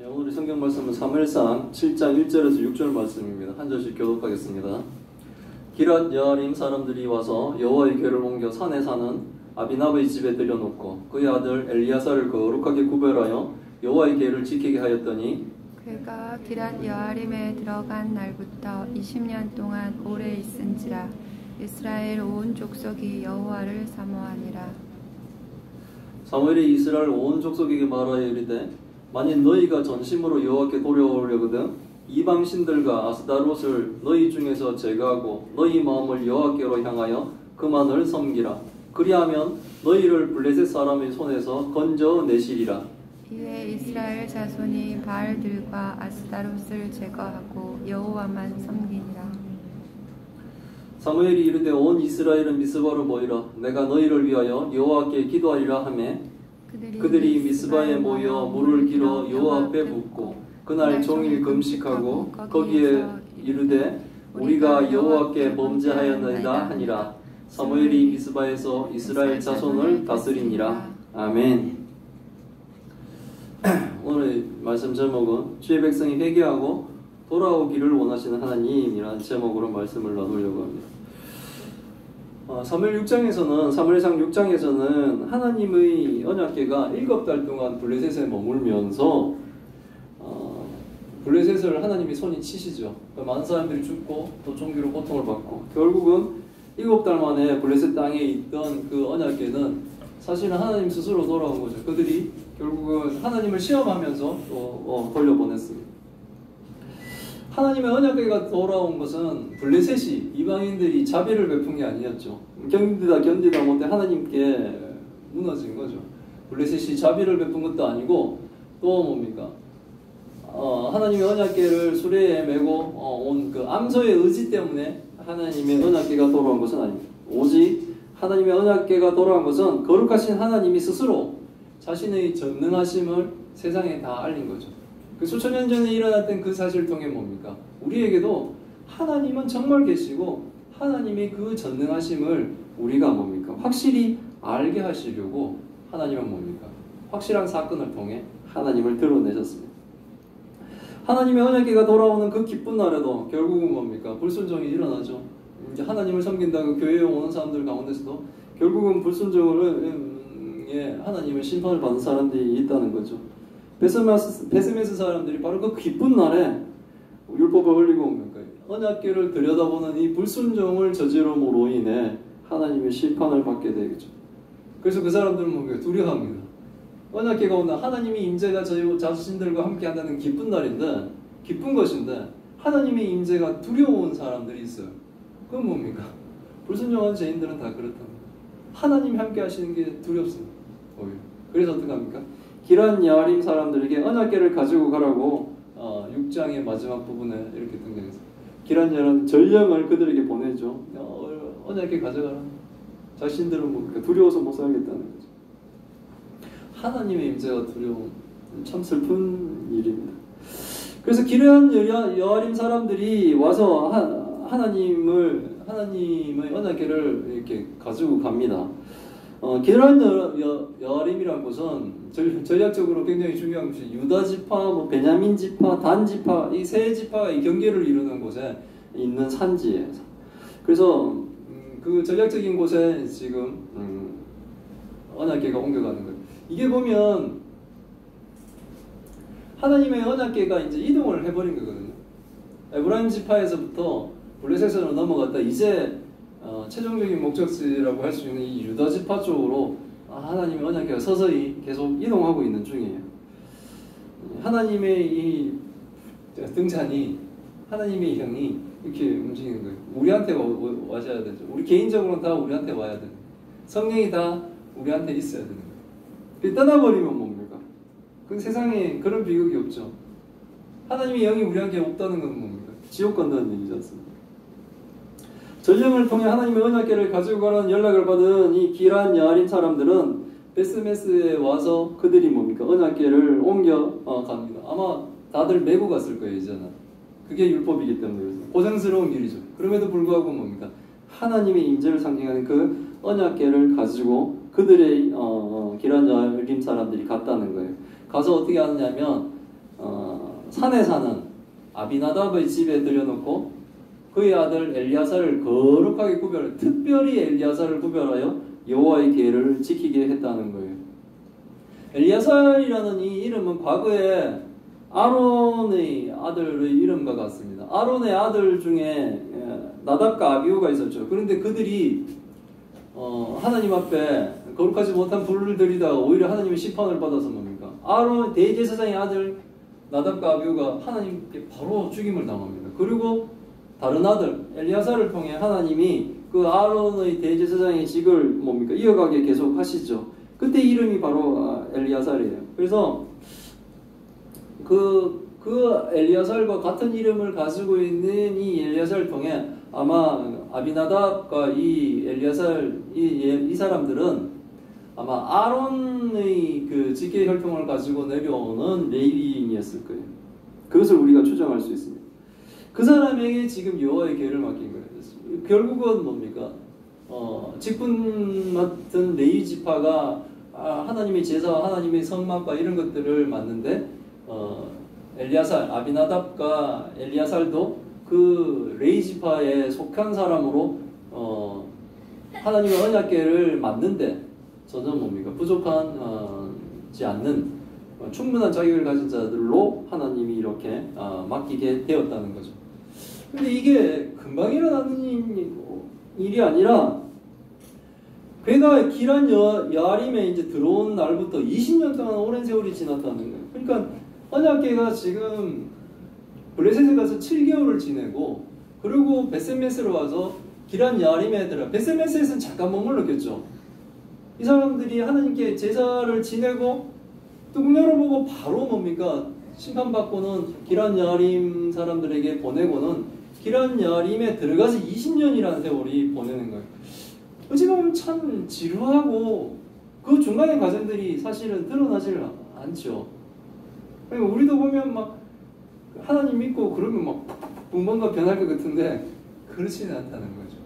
오늘의 성경 말씀은 사무엘상 7장 1절에서 6절 말씀입니다. 한 절씩 교독하겠습니다. 기랏 여아림 사람들이 와서 여호와의 궤를 옮겨 산에 사는 아비나브의 집에 들여놓고 그의 아들 엘리야사를 거룩하게 구별하여 여호와의 궤를 지키게 하였더니 그가 기랏 여아림에 들어간 날부터 20년 동안 오래 있은지라 이스라엘 온 족속이 여호와를 사모하니라. 사무엘이 이스라엘 온 족속에게 말하여 이르되 만일 너희가 전심으로 여호와께 돌아오려거든 이방 신들과 아스다롯을 너희 중에서 제거하고 너희 마음을 여호와께로 향하여 그만을 섬기라. 그리하면 너희를 블레셋 사람의 손에서 건져내시리라. 이에 이스라엘 자손이 바알들과 아스다롯을 제거하고 여호와만 섬기니라. 사무엘이 이르되 온 이스라엘은 미스바로 모이라. 내가 너희를 위하여 여호와께 기도하리라 하매 그들이 미스바에 모여 물을 길어 여호와 앞에 붓고 그날 종일 금식하고 거기에 이르되 우리가 여호와께 범죄하였나이다 하니라. 사무엘이 미스바에서 이스라엘 자손을 다스리니라. 아멘. 오늘 말씀 제목은 주의 백성이 회개하고 돌아오기를 원하시는 하나님이라는 제목으로 말씀을 나누려고 합니다. 사무엘상 6장에서는 하나님의 언약궤가 7달 동안 블레셋에 머물면서 블레셋을 하나님이 손이 치시죠. 많은 사람들이 죽고 또 종기로 고통을 받고 결국은 7달 만에 블레셋 땅에 있던 그 언약궤는 사실은 하나님 스스로 돌아온 거죠. 그들이 결국은 하나님을 시험하면서 또 돌려보냈습니다. 하나님의 언약궤가 돌아온 것은 블레셋이 이방인들이 자비를 베푼 게 아니었죠. 견디다 못해 하나님께 무너진 거죠. 블레셋이 자비를 베푼 것도 아니고 또 뭡니까? 하나님의 언약궤를 수레에 메고 온 그 암소의 의지 때문에 하나님의 언약궤가 돌아온 것은 아닙니다. 오직 하나님의 언약궤가 돌아온 것은 거룩하신 하나님이 스스로 자신의 전능하심을 세상에 다 알린 거죠. 그 수천 년 전에 일어났던 그 사실을 통해 뭡니까? 우리에게도 하나님은 정말 계시고 하나님의 그 전능하심을 우리가 뭡니까? 확실히 알게 하시려고 하나님은 뭡니까? 확실한 사건을 통해 하나님을 드러내셨습니다. 하나님의 언약궤가 돌아오는 그 기쁜 날에도 결국은 뭡니까? 불순종이 일어나죠. 이제 하나님을 섬긴다고 교회에 오는 사람들 가운데서도 결국은 불순종을 하나님의 심판을 받는 사람들이 있다는 거죠. 베스메스 사람들이 바로 그 기쁜 날에 율법을 흘리고 뭡니까? 언약궤를 들여다보는 이 불순종을 저지름으로 인해 하나님의 심판을 받게 되겠죠. 그래서 그 사람들은 뭡니까? 두려워합니다. 언약궤가 온다. 하나님의 임재가 저희 자신들과 함께 한다는 기쁜 날인데, 기쁜 것인데 하나님의 임재가 두려운 사람들이 있어요. 그건 뭡니까? 불순종한 죄인들은 다 그렇답니다. 하나님이 함께 하시는 게 두렵습니다. 그래서 어떻게 합니까? 기란 여아림 사람들에게 언약궤를 가지고 가라고 6장의 마지막 부분에 이렇게 등장했어요. 기란 여아림 전령을 그들에게 보내죠. 언약궤 가져가라. 자신들은 뭡니까? 두려워서 못 살겠다는 거죠. 하나님의 임재가 두려운 참 슬픈 일입니다. 그래서 기란 여아림 사람들이 와서 하나님의 언약궤를 이렇게 가지고 갑니다. 기란 여아림이라는 것은 전략적으로 굉장히 중요한 것이 유다 지파, 베냐민 지파, 단 지파 이 세 지파가 이 경계를 이루는 곳에 있는 산지예요. 그래서 그 전략적인 곳에 지금 언약궤가 옮겨가는 거예요. 이게 보면 하나님의 언약궤가 이제 이동을 해버린 거거든요. 에브라임 지파에서부터 블레셋으로 넘어갔다 이제 최종적인 목적지라고 할 수 있는 이 유다 지파 쪽으로 하나님의 언약궤가 서서히 계속 이동하고 있는 중이에요. 하나님의 이 등잔이, 하나님의 형이 이렇게 움직이는 거예요. 우리한테 와셔야 되죠. 우리 개인적으로는 다 우리한테 와야 돼요. 성령이 다 우리한테 있어야 되는 거예요. 떠나버리면 뭡니까? 그 세상에 그런 비극이 없죠. 하나님의 영이 우리한테 없다는 건 뭡니까? 지옥 간다는 얘기지 않습니까? 전령을 통해 하나님의 언약궤를 가지고 가라는 연락을 받은 이 기란 여아림 사람들은 베스메스에 와서 그들이 뭡니까? 언약궤를 옮겨 갑니다. 아마 다들 메고 갔을 거예요, 이제는. 그게 율법이기 때문에 고생스러운 일이죠. 그럼에도 불구하고 뭡니까? 하나님의 임재를 상징하는 그 언약궤를 가지고 그들의 기란 여아림 사람들이 갔다는 거예요. 가서 어떻게 하느냐면 산에 사는 아비나답의 집에 들여놓고 그의 아들 엘리야사를 거룩하게 구별해, 특별히 엘리야사를 구별하여 여호와의 계를 지키게 했다는 거예요. 엘리야사이라는 이 이름은 과거에 아론의 아들의 이름과 같습니다. 아론의 아들 중에 나답과 아비후가 있었죠. 그런데 그들이 하나님 앞에 거룩하지 못한 불을 들이다가 오히려 하나님의 심판을 받아서 뭡니까? 아론 대제사장의 아들 나답과 아비후가 하나님께 바로 죽임을 당합니다. 그리고 다른 아들 엘리야사를 통해 하나님이 그 아론의 대제사장의 직을 뭡니까? 이어가게 계속 하시죠. 그때 이름이 바로 엘리야살이에요. 그래서 그 엘리야살과 같은 이름을 가지고 있는 이 엘리야살을 통해 아마 아비나답과 이 엘리야살 이 사람들은 아마 아론의 그 직계 혈통을 가지고 내려오는 레위인이었을 거예요. 그것을 우리가 추정할 수 있습니다. 그 사람에게 지금 여호와의 계를 맡긴 거예요. 결국은 뭡니까? 직분 맡은 레위 지파가 하나님의 제사와 하나님의 성막과 이런 것들을 맡는데 엘리야살, 아비나답과 엘리야살도 그 레위 지파에 속한 사람으로 하나님의 언약궤를 맡는데 전혀 뭡니까? 부족하지 않는 충분한 자격을 가진 자들로 하나님이 이렇게 맡기게 되었다는 거죠. 근데 이게 금방 일어나는 일이 아니라 그가 기란 여아림에 이제 들어온 날부터 20년 동안 오랜 세월이 지났다는 거예요. 그러니까 언약궤가 지금 블레셋에 가서 7개월을 지내고 그리고 베셋메스로 와서 기란 여아림에 들어. 베셋메스에서는 잠깐 머물렀겠죠. 이 사람들이 하나님께 제사를 지내고 뚜껑 열어보고 바로 뭡니까? 심판받고는 기란 여아림 사람들에게 보내고는 기란 여아림에 들어가서 20년이라는 세월이 보내는 거예요. 어찌 보면 참 지루하고 그 중간의 과정들이 사실은 드러나질 않죠. 그러니까 우리도 보면 막 하나님 믿고 그러면 막 뭔가 변할 것 같은데 그렇지는 않다는 거죠.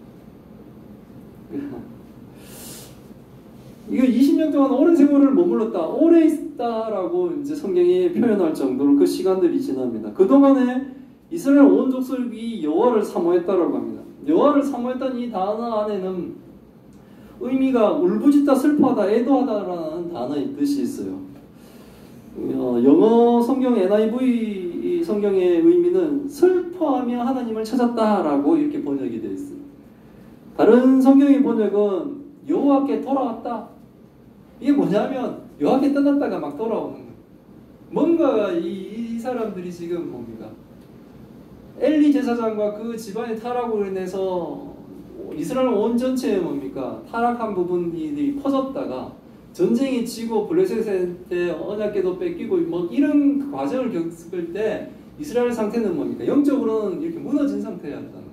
이거 20년 동안 오랜 세월을 머물렀다, 오래 있다라고 이제 성경이 표현할 정도로 그 시간들이 지납니다. 그동안에 이스라엘 온 족속이 여호와를 사모했다라고 합니다. 여호와를 사모했다는 이 단어 안에는 의미가 울부짖다, 슬퍼하다, 애도하다라는 단어의 뜻이 있어요. 영어 성경 NIV 성경의 의미는 슬퍼하며 하나님을 찾았다라고 이렇게 번역이 되어 있어요. 다른 성경의 번역은 여호와께 돌아왔다. 이게 뭐냐면 여호와께 떠났다가 막 돌아오는 거예요. 뭔가 이 사람들이 지금 뭡니까? 엘리 제사장과 그 집안의 타락으로 인해서 이스라엘 온 전체에 뭡니까? 타락한 부분들이 퍼졌다가 전쟁이 치고 블레셋의 언약궤도 뺏기고 뭐 이런 과정을 겪을 때 이스라엘 상태는 뭡니까? 영적으로는 이렇게 무너진 상태였다는 거예요.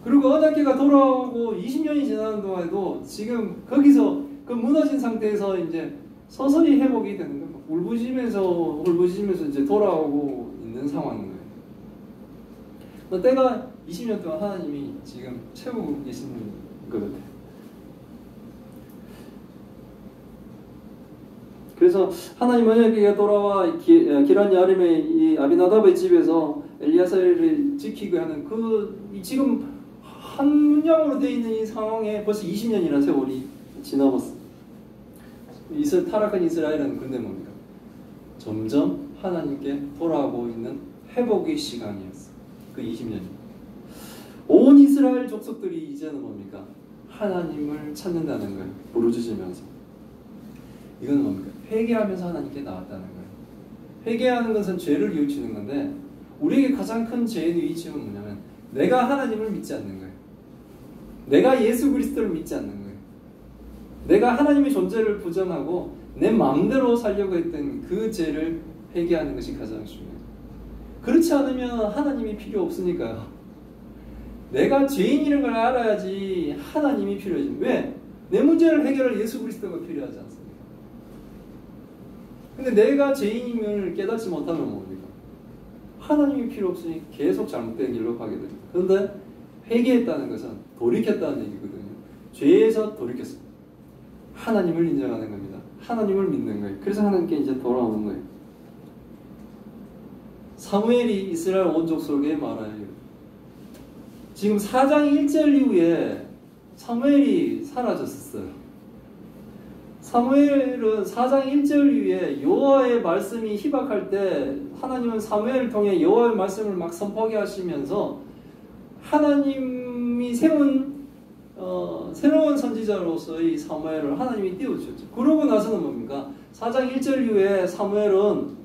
그리고 언약궤가 돌아오고 20년이 지나는 동안에도 지금 거기서 그 무너진 상태에서 이제 서서히 회복이 되는 거예요. 울부짖으면서 이제 돌아오고 있는 상황인 거예요. 때가 20년 동안 하나님이 지금 채우고 계시는 것 같아요. 그래서 하나님 언약궤가 돌아와 기란 여아림의 이 아비나답의 집에서 엘리야살을 지키고 하는 지금 한 문양으로 되어 있는 이 상황에 벌써 20년이라는 세월이 지나버렸어요. 타락한 이스라엘은 근데 뭡니까? 점점 하나님께 돌아오고 있는 회복의 시간이었어요. 그 20년이. 온 이스라엘 족속들이 이제는 뭡니까? 하나님을 찾는다는 거예요. 부르짖으면서. 이건 뭡니까? 회개하면서 하나님께 나왔다는 거예요. 회개하는 것은 죄를 뉘우치는 건데 우리에게 가장 큰 죄의 뉘우침은 뭐냐면 내가 하나님을 믿지 않는 거예요. 내가 예수 그리스도를 믿지 않는 거예요. 내가 하나님의 존재를 부정하고 내 마음대로 살려고 했던 그 죄를 회개하는 것이 가장 중요해요. 그렇지 않으면 하나님이 필요 없으니까요. 내가 죄인이라는 걸 알아야지 하나님이 필요하지. 왜? 내 문제를 해결할 예수 그리스도가 필요하지 않습니까? 근데 내가 죄인임을 깨닫지 못하면 뭡니까? 하나님이 필요 없으니 계속 잘못된 길로 가게 됩니다. 그런데 회개했다는 것은 돌이켰다는 얘기거든요. 죄에서 돌이켰습니다. 하나님을 인정하는 겁니다. 하나님을 믿는 거예요. 그래서 하나님께 이제 돌아오는 거예요. 사무엘이 이스라엘 온 족속에 말하여 지금 4장 1절 이후에 사무엘이 사라졌었어요. 사무엘은 4장 1절 이후에 여호와의 말씀이 희박할 때 하나님은 사무엘을 통해 여호와의 말씀을 막 선포하게 하시면서 하나님이 세운 새로운 선지자로서의 사무엘을 하나님이 띄워주셨죠. 그러고 나서는 뭡니까? 4장 1절 이후에 사무엘은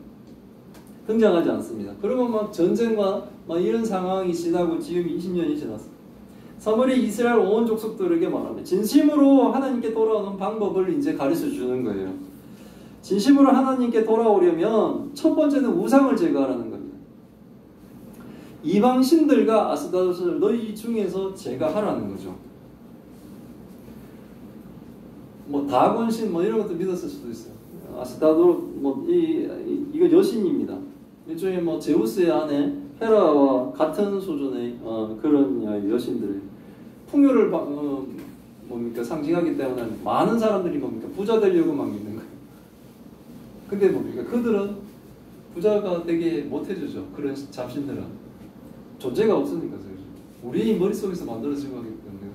등장하지 않습니다. 그러면 막 전쟁과 막 이런 상황이 지나고 지금 20년이 지났습니다. 사무엘이 이스라엘 온 족속들에게 말합니다. 진심으로 하나님께 돌아오는 방법을 이제 가르쳐 주는 거예요. 진심으로 하나님께 돌아오려면 첫 번째는 우상을 제거하라는 겁니다. 이방 신들과 아스타롯을 너희 중에서 제거하라는 거죠. 뭐 다곤신 뭐 이런 것도 믿었을 수도 있어요. 아스타롯 뭐 이거 여신입니다. 일종의 뭐 제우스의 아내 헤라와 같은 수준의 그런 여신들 풍요를 뭡니까 상징하기 때문에 많은 사람들이 뭡니까 부자 되려고 막 믿는 거예요. 근데 뭡니까 그들은 부자가 되게 못해주죠. 그런 잡신들은 존재가 없으니까 우리 머릿속에서 만들어진 거기 때문에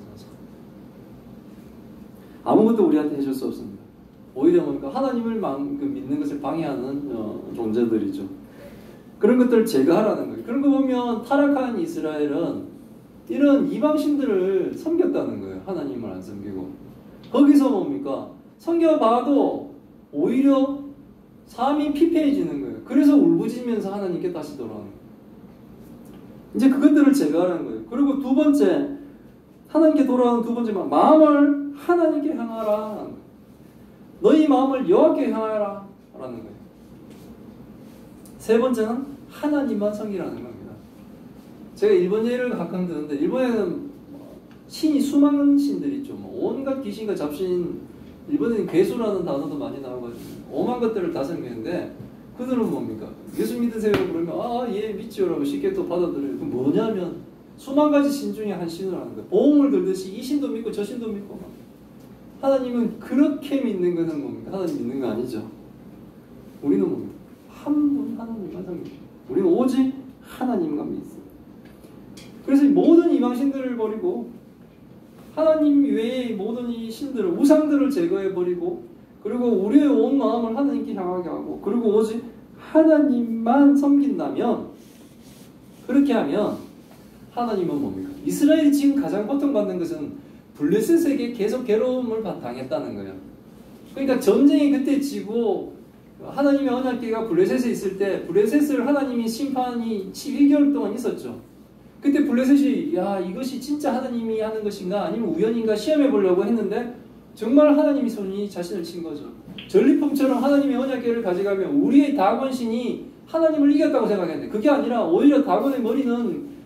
아무것도 우리한테 해줄 수 없습니다. 오히려 뭡니까 하나님을 믿는 것을 방해하는 존재들이죠. 그런 것들을 제거하라는 거예요. 그런 거 보면 타락한 이스라엘은 이런 이방신들을 섬겼다는 거예요. 하나님을 안 섬기고. 거기서 뭡니까? 섬겨봐도 오히려 삶이 피폐해지는 거예요. 그래서 울부짖으면서 하나님께 다시 돌아오는 거예요. 이제 그것들을 제거하라는 거예요. 그리고 두 번째, 하나님께 돌아오는 두 번째 마음을 하나님께 향하라. 너희 마음을 여호와께 향하라 라는 거예요. 세 번째는 하나님만 섬기라는 겁니다. 제가 일본 예를 가끔 드는데 일본에는 신이 수많은 신들이 있죠. 뭐 온갖 귀신과 잡신, 일본에는 괴수라는 단어도 많이 나와가지고 오만 것들을 다 섬기는데 그들은 뭡니까? 예수 믿으세요 그러면 예 믿지요라고 쉽게 또 받아들여요. 그 뭐냐면 수만 가지 신 중에 한 신을 하는 거예요. 보험을 들듯이 이 신도 믿고 저 신도 믿고 막. 하나님은 그렇게 믿는 것은 뭡니까? 하나님 믿는 거 아니죠. 우리는 뭡니까? 한 분 하나님만 섬깁니다. 우리는 오직 하나님만 믿습니다. 그래서 모든 이방신들을 버리고 하나님 외의 모든 이 신들을 우상들을 제거해버리고 그리고 우리의 온 마음을 하나님께 향하게 하고 그리고 오직 하나님만 섬긴다면 그렇게 하면 하나님은 뭡니까? 이스라엘이 지금 가장 고통받는 것은 블레셋에게 계속 괴로움을 당했다는 거예요. 그러니까 전쟁이 그때 지고 하나님의 언약궤가 블레셋에 있을 때 블레셋을 하나님이 심판이 11개월 동안 있었죠. 그때 블레셋이 이것이 진짜 하나님이 하는 것인가 아니면 우연인가 시험해 보려고 했는데 정말 하나님이 손이 자신을 친 거죠. 전리품처럼 하나님의 언약궤를 가져가면 우리의 다곤신이 하나님을 이겼다고 생각했는데 그게 아니라 오히려 다곤의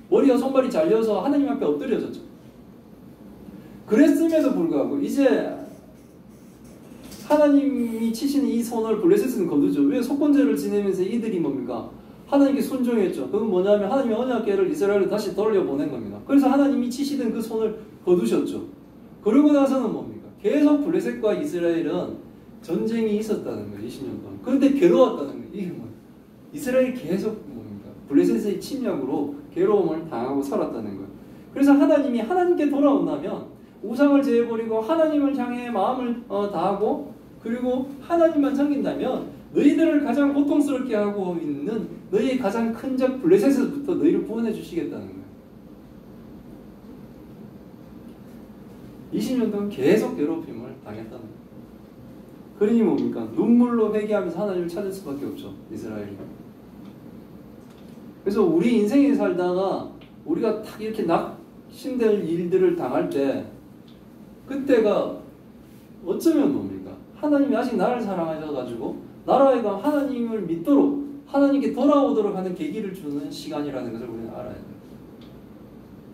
머리와 손발이 잘려서 하나님 앞에 엎드려졌죠. 그랬음에도 불구하고 이제 하나님이 치시는 이 손을 블레셋은 거두죠. 왜 속건제를 지내면서 이들이 뭡니까? 하나님께 순종했죠. 그건 뭐냐면 하나님의 언약궤를 이스라엘로 다시 돌려보낸 겁니다. 그래서 하나님이 치시던 그 손을 거두셨죠. 그러고 나서는 뭡니까? 계속 블레셋과 이스라엘은 전쟁이 있었다는 거예요. 20년 동안. 그런데 괴로웠다는 거예요. 이게 뭐예요? 이스라엘이 계속 뭡니까? 블레셋의 침략으로 괴로움을 당하고 살았다는 거예요. 그래서 하나님이 하나님께 돌아온다면 우상을 제해버리고 하나님을 향해 마음을 다하고 그리고 하나님만 섬긴다면 너희들을 가장 고통스럽게 하고 있는 너희의 가장 큰 적 블레셋에서부터 너희를 구원해 주시겠다는 거예요. 20년 동안 계속 괴롭힘을 당했다는 거예요. 그러니 뭡니까? 눈물로 회개하면서 하나님을 찾을 수밖에 없죠. 이스라엘이. 그래서 우리 인생에 살다가 우리가 딱 이렇게 낙심될 일들을 당할 때 그때가 어쩌면 뭡니까? 하나님이 아직 나를 사랑하셔가지고 나라에가 하나님을 믿도록 하나님께 돌아오도록 하는 계기를 주는 시간이라는 것을 우리는 알아야 돼요.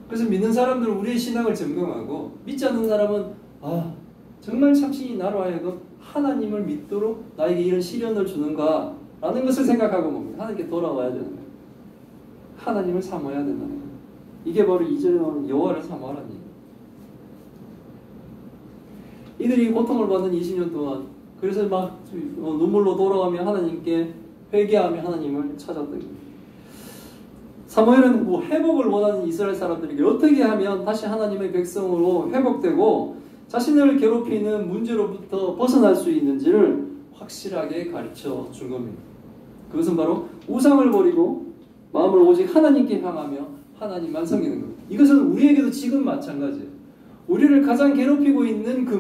그래서 믿는 사람들은 우리의 신앙을 점검하고 믿지 않는 사람은 정말 참신이 나로 하여금 하나님을 믿도록 나에게 이런 시련을 주는가 라는 것을 생각하고 뭡니까? 하나님께 돌아와야 되는 거예요. 하나님을 사모해야 된다는 거예요. 이게 바로 2절에 나오는 여호와를 사모하라는 얘기예요. 이들이 고통을 받는 20년 동안 그래서 막 눈물로 돌아가며 하나님께 회개하며 하나님을 찾았던 겁니다. 사무엘은 뭐 회복을 원하는 이스라엘 사람들에게 어떻게 하면 다시 하나님의 백성으로 회복되고 자신을 괴롭히는 문제로부터 벗어날 수 있는지를 확실하게 가르쳐 준 겁니다. 그것은 바로 우상을 버리고 마음을 오직 하나님께 향하며 하나님만 섬기는 겁니다. 이것은 우리에게도 지금 마찬가지예요. 우리를 가장 괴롭히고 있는 그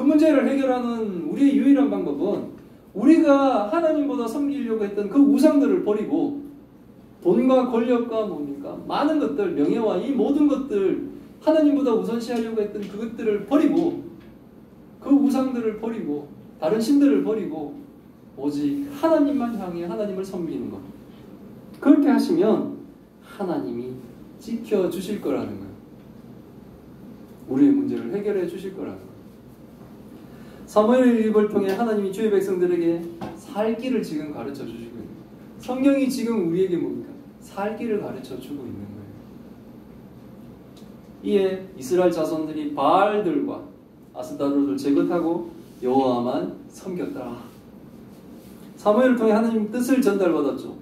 문제를 해결하는 우리의 유일한 방법은 우리가 하나님보다 섬기려고 했던 그 우상들을 버리고 돈과 권력과 뭡니까? 많은 것들, 명예와 이 모든 것들 하나님보다 우선시하려고 했던 그것들을 버리고 그 우상들을 버리고 다른 신들을 버리고 오직 하나님만 향해 하나님을 섬기는 것. 그렇게 하시면 하나님이 지켜주실 거라는 거예요. 우리의 문제를 해결해 주실 거라는 거예요. 사무엘의 입을 통해 하나님이 주의 백성들에게 살 길을 지금 가르쳐 주시고 있는 거예요. 성경이 지금 우리에게 뭡니까? 살 길을 가르쳐 주고 있는 거예요. 이에 이스라엘 자손들이 바알들과 아스타롯을 제거하고 여호와만 섬겼더라. 사무엘을 통해 하나님 뜻을 전달받았죠.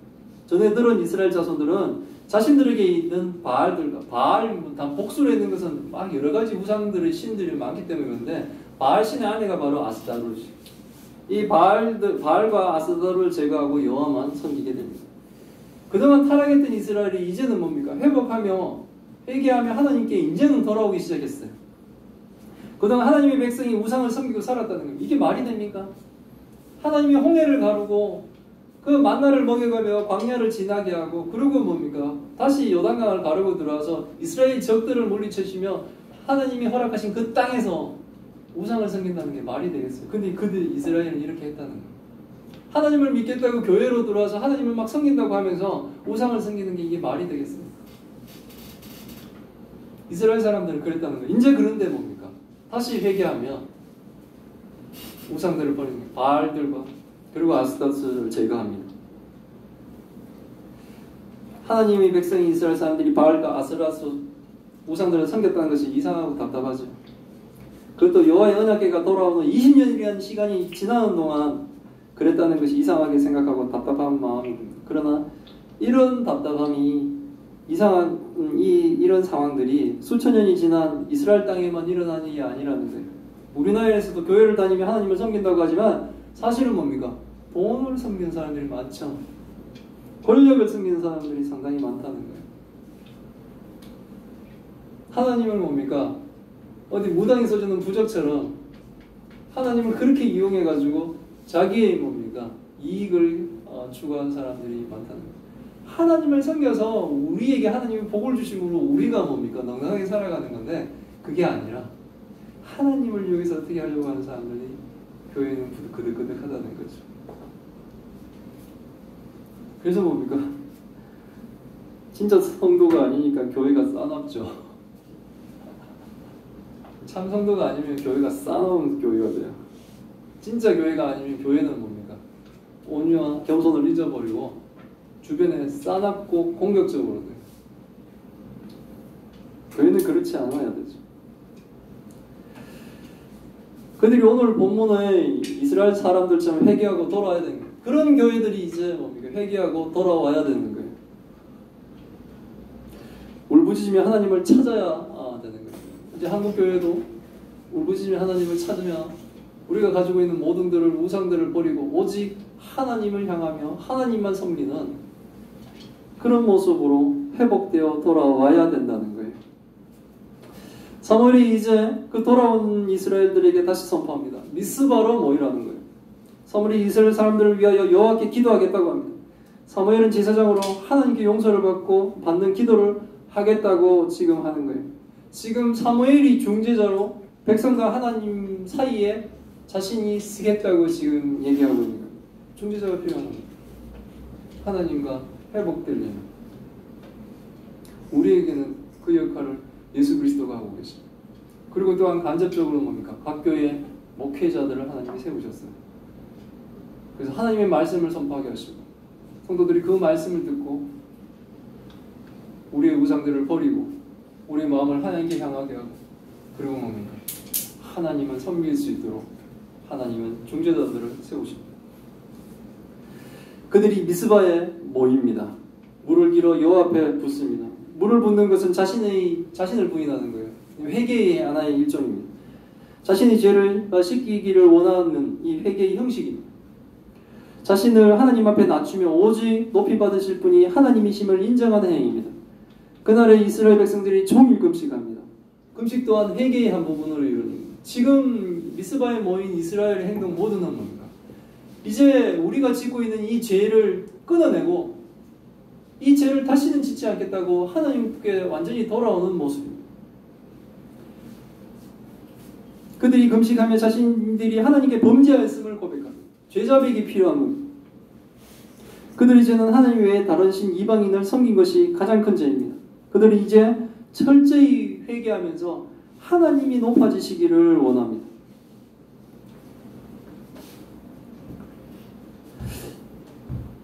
전에 들은 이스라엘 자손들은 자신들에게 있는 바알들과 바알 복수로 있는 것은 막 여러 가지 우상들의 신들이 많기 때문인데 바알 신의 아내가 바로 아스타롯이. 이 바알과 아스타롯을 제거하고 여호와만 섬기게 됩니다. 그동안 타락했던 이스라엘이 이제는 뭡니까? 회복하며 회개하며 하나님께 이제는 돌아오기 시작했어요. 그동안 하나님의 백성이 우상을 섬기고 살았다는 거예요. 이게 말이 됩니까? 하나님이 홍해를 가르고 그 만나를 먹여가며 광야를 지나게 하고 그리고 뭡니까? 다시 요단강을 가르고 들어와서 이스라엘 적들을 물리치시며 하나님이 허락하신 그 땅에서 우상을 섬긴다는 게 말이 되겠어요? 근데 그들 이스라엘은 이렇게 했다는 거예요. 하나님을 믿겠다고 교회로 들어와서 하나님을 막 섬긴다고 하면서 우상을 섬기는 게 이게 말이 되겠습니까? 이스라엘 사람들은 그랬다는 거예요. 이제 그런데 뭡니까? 다시 회개하며 우상들을 버리는 거예요. 바알들과 그리고 아스타롯을 제거합니다. 하나님의 백성인 이스라엘 사람들이 바알과 아스타롯 우상들을 섬겼다는 것이 이상하고 답답하죠. 그것도 여호와의 언약궤가 돌아오는 20년이라는 시간이 지나는 동안 그랬다는 것이 이상하게 생각하고 답답한 마음이 듭니다. 그러나 이런 답답함이 이런 상황들이 수천 년이 지난 이스라엘 땅에만 일어나는 일이 아니라는 거예요. 우리나라에서도 교회를 다니며 하나님을 섬긴다고 하지만 사실은 뭡니까? 돈을 섬기는 사람들이 많죠. 권력을 섬기는 사람들이 상당히 많다는 거예요. 하나님을 뭡니까? 어디 무당이 써주는 부적처럼 하나님을 그렇게 이용해가지고 자기의 뭡니까? 이익을 추구하는 사람들이 많다는 거예요. 하나님을 섬겨서 우리에게 하나님이 복을 주심으로 우리가 뭡니까? 넉넉하게 살아가는 건데 그게 아니라 하나님을 위해서 어떻게 하려고 하는 사람들이 교회는 그득그득하다는 거죠. 그래서 뭡니까? 진짜 성도가 아니니까 교회가 싸납죠. 참 성도가 아니면 교회가 싸나운 교회가 돼요. 진짜 교회가 아니면 교회는 뭡니까? 온유와 겸손을 잊어버리고 주변에 싸납고 공격적으로 돼요. 교회는 그렇지 않아야 되죠. 그들이 오늘 본문에 이스라엘 사람들처럼 회개하고 돌아와야 되는 거예요. 그런 교회들이 이제 뭡니까? 회개하고 돌아와야 되는 거예요. 울부짖으며 하나님을 찾아야 되는 거예요. 이제 한국 교회도 울부짖으며 하나님을 찾으며 우리가 가지고 있는 모든들을 우상들을 버리고 오직 하나님을 향하며 하나님만 섬기는 그런 모습으로 회복되어 돌아와야 된다는 거예요. 사무엘이 이제 그 돌아온 이스라엘들에게 다시 선포합니다. 미스바로 모이라는 거예요. 사무엘이 이스라엘 사람들을 위하여 여호와께 기도하겠다고 합니다. 사무엘은 제사장으로 하나님께 용서를 받는 기도를 하겠다고 지금 하는 거예요. 지금 사무엘이 중재자로 백성과 하나님 사이에 자신이 쓰겠다고 지금 얘기하고 있는 거예요. 중재자가 필요한 겁니다. 하나님과 회복되려면 우리에게는 그 역할을 예수 그리스도가 하고 계십니다. 그리고 또한 간접적으로 뭡니까? 각 교회 목회자들을 하나님이 세우셨어요. 그래서 하나님의 말씀을 선포하게 하시고 성도들이 그 말씀을 듣고 우리의 우상들을 버리고 우리의 마음을 하나님께 향하게 하고 그리고 뭡니까? 하나님을 섬길 수 있도록 하나님은 중재자들을 세우십니다. 그들이 미스바에 모입니다. 물을 길어 여호와 앞에 붓습니다. 물을 붓는 것은 자신을 부인하는 거예요. 회개의 하나의 일종입니다. 자신의 죄를 씻기기를 원하는 이 회개의 형식입니다. 자신을 하나님 앞에 낮추며 오직 높이 받으실 분이 하나님이심을 인정하는 행위입니다. 그날에 이스라엘 백성들이 종일 금식합니다. 금식 또한 회개의 한 부분으로 이루어집니다. 지금 미스바에 모인 이스라엘의 행동 모두는 뭡니까? 이제 우리가 짓고 있는 이 죄를 끊어내고 이 죄를 다시는 짓지 않겠다고 하나님께 완전히 돌아오는 모습입니다. 그들이 금식하며 자신들이 하나님께 범죄하였음을 고백합니다. 죄자백이 필요한 겁니다. 그들이 이제는 하나님 외에 다른 신 이방인을 섬긴 것이 가장 큰 죄입니다. 그들은 이제 철저히 회개하면서 하나님이 높아지시기를 원합니다.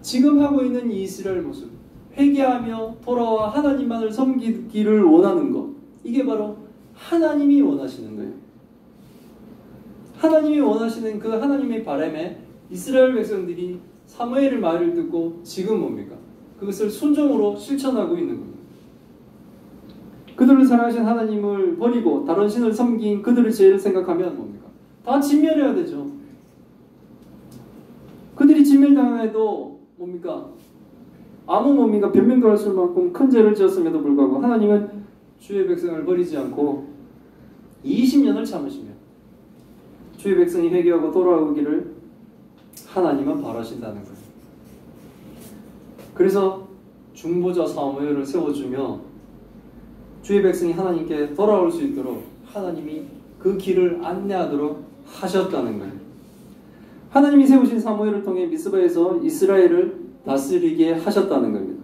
지금 하고 있는 이 이스라엘 모습, 회개하며 돌아와 하나님만을 섬기기를 원하는 것, 이게 바로 하나님이 원하시는 거예요. 하나님이 원하시는 그 하나님의 바람에 이스라엘 백성들이 사무엘의 말을 듣고 지금 뭡니까? 그것을 순종으로 실천하고 있는 겁니다. 그들을 사랑하신 하나님을 버리고 다른 신을 섬긴 그들의 죄를 생각하면 뭡니까? 다 진멸해야 되죠. 그들이 진멸당해도 뭡니까? 아무 뭡니까? 변명도 할 수 없을 만큼 큰 죄를 지었음에도 불구하고 하나님은 주의 백성을 버리지 않고 20년을 참으시며 주의 백성이 회개하고 돌아오기를 하나님은 바라신다는 거예요. 그래서 중보자 사무엘을 세워주며 주의 백성이 하나님께 돌아올 수 있도록 하나님이 그 길을 안내하도록 하셨다는 거예요. 하나님이 세우신 사무엘을 통해 미스바에서 이스라엘을 다스리게 하셨다는 겁니다.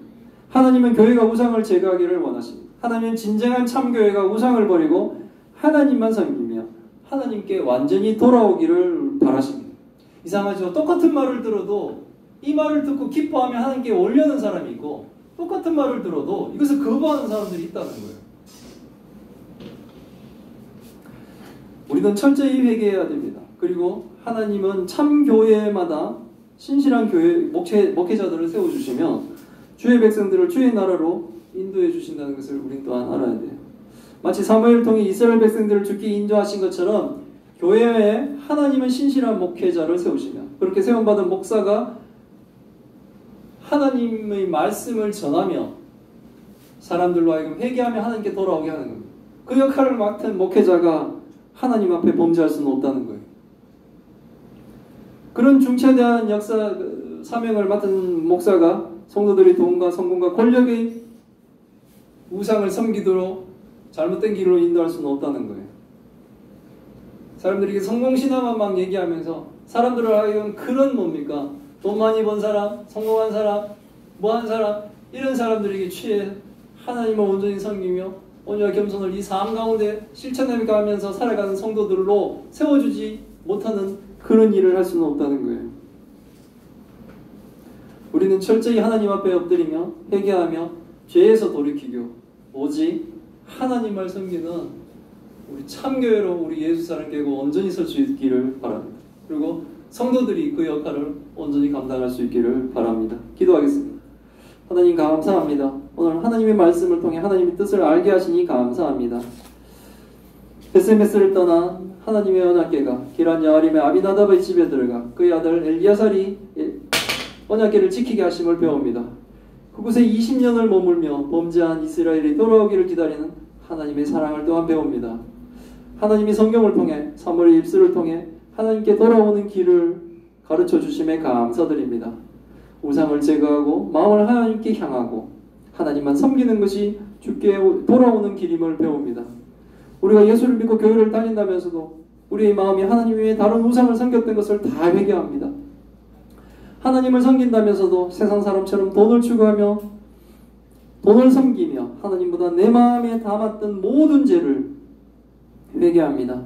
하나님은 교회가 우상을 제거하기를 원하십니다. 하나님은 진정한 참교회가 우상을 버리고 하나님만 섬기며 하나님께 완전히 돌아오기를 바라십니다. 이상하죠? 똑같은 말을 들어도 이 말을 듣고 기뻐하며 하나님께 올려는 사람이 있고 똑같은 말을 들어도 이것을 거부하는 사람들이 있다는 거예요. 우리는 철저히 회개해야 됩니다. 그리고 하나님은 참 교회마다 신실한 교회 목회자들을 세워주시며 주의 백성들을 주의 나라로 인도해 주신다는 것을 우린 또한 알아야 돼요. 마치 사무엘을 통해 이스라엘 백성들을 죽게 인도하신 것처럼 교회에 하나님은 신실한 목회자를 세우시며 그렇게 세움받은 목사가 하나님의 말씀을 전하며 사람들로 하여금 회개하며 하나님께 돌아오게 하는 겁니다. 그 역할을 맡은 목회자가 하나님 앞에 범죄할 수는 없다는 거예요. 그런 중차대한 역사 사명을 맡은 목사가 성도들의 돈과 성공과 권력의 우상을 섬기도록 잘못된 길로 인도할 수는 없다는 거예요. 사람들에게 성공신앙만 막 얘기하면서 사람들을 하여금 그런 뭡니까? 돈 많이 번 사람, 성공한 사람, 뭐한 사람 이런 사람들에게 취해 하나님을 온전히 섬기며 온유와 겸손을 이 삶 가운데 실천해가면서 살아가는 성도들로 세워주지 못하는 그런 일을 할 수는 없다는 거예요. 우리는 철저히 하나님 앞에 엎드리며 회개하며 죄에서 돌이키고 오직 하나님을 섬기는 우리 참교회로 우리 예수 사랑 깨고 온전히 설 수 있기를 바랍니다. 그리고 성도들이 그 역할을 온전히 감당할 수 있기를 바랍니다. 기도하겠습니다. 하나님 감사합니다. 오늘 하나님의 말씀을 통해 하나님의 뜻을 알게 하시니 감사합니다. 베스메스를 떠난 하나님의 언약궤가 기란 여아림의 아비나답의 집에 들어가 그의 아들 엘리야살이 언약궤를 지키게 하심을 배웁니다. 그곳에 20년을 머물며 범죄한 이스라엘이 돌아오기를 기다리는 하나님의 사랑을 또한 배웁니다. 하나님이 성경을 통해 사무엘의 입술을 통해 하나님께 돌아오는 길을 가르쳐 주심에 감사드립니다. 우상을 제거하고 마음을 하나님께 향하고 하나님만 섬기는 것이 주께 돌아오는 길임을 배웁니다. 우리가 예수를 믿고 교회를 다닌다면서도 우리의 마음이 하나님 외에 다른 우상을 섬겼던 것을 다 회개합니다. 하나님을 섬긴다면서도 세상 사람처럼 돈을 추구하며 돈을 섬기며 하나님보다 내 마음에 담았던 모든 죄를 회개합니다.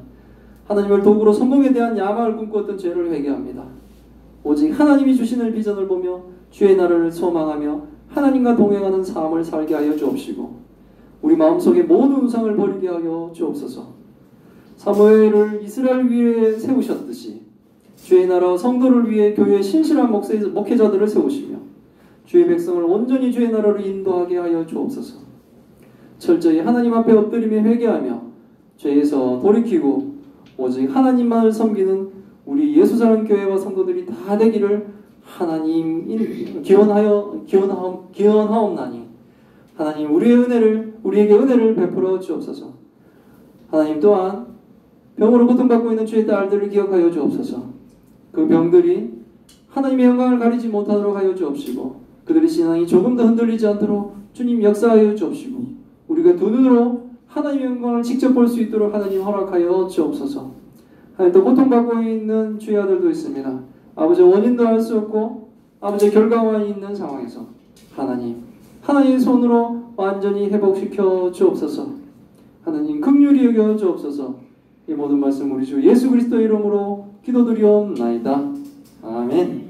하나님을 도구로 성공에 대한 야망을 꿈꾸었던 죄를 회개합니다. 오직 하나님이 주시는 비전을 보며 주의 나라를 소망하며 하나님과 동행하는 삶을 살게 하여 주옵시고 우리 마음속에 모든 우상을 버리게 하여 주옵소서. 사무엘을 이스라엘 위에 세우셨듯이 주의 나라와 성도를 위해 교회의 신실한 목회자들을 세우시며 주의 백성을 온전히 주의 나라로 인도하게 하여 주옵소서. 철저히 하나님 앞에 엎드리며 회개하며 죄에서 돌이키고 오직 하나님만을 섬기는 우리 예수사랑교회와 성도들이 다 되기를 하나님 기원하옵나니 하나님 우리에게 은혜를 베풀어 주옵소서. 하나님 또한 병으로 고통받고 있는 주의 딸들을 기억하여 주옵소서. 그 병들이 하나님의 영광을 가리지 못하도록 하여 주옵시고 그들의 신앙이 조금 더 흔들리지 않도록 주님 역사하여 주옵시고 우리가 두 눈으로 하나님의 영광을 직접 볼 수 있도록 하나님 허락하여 주옵소서. 하나님 또 고통받고 있는 주의 아들도 있습니다. 아버지의 원인도 알 수 없고 아버지의 결과만 있는 상황에서 하나님의 손으로 완전히 회복시켜 주옵소서. 하나님 긍휼히 여겨 주옵소서. 이 모든 말씀 우리 주 예수 그리스도의 이름으로 기도드리옵나이다. 아멘.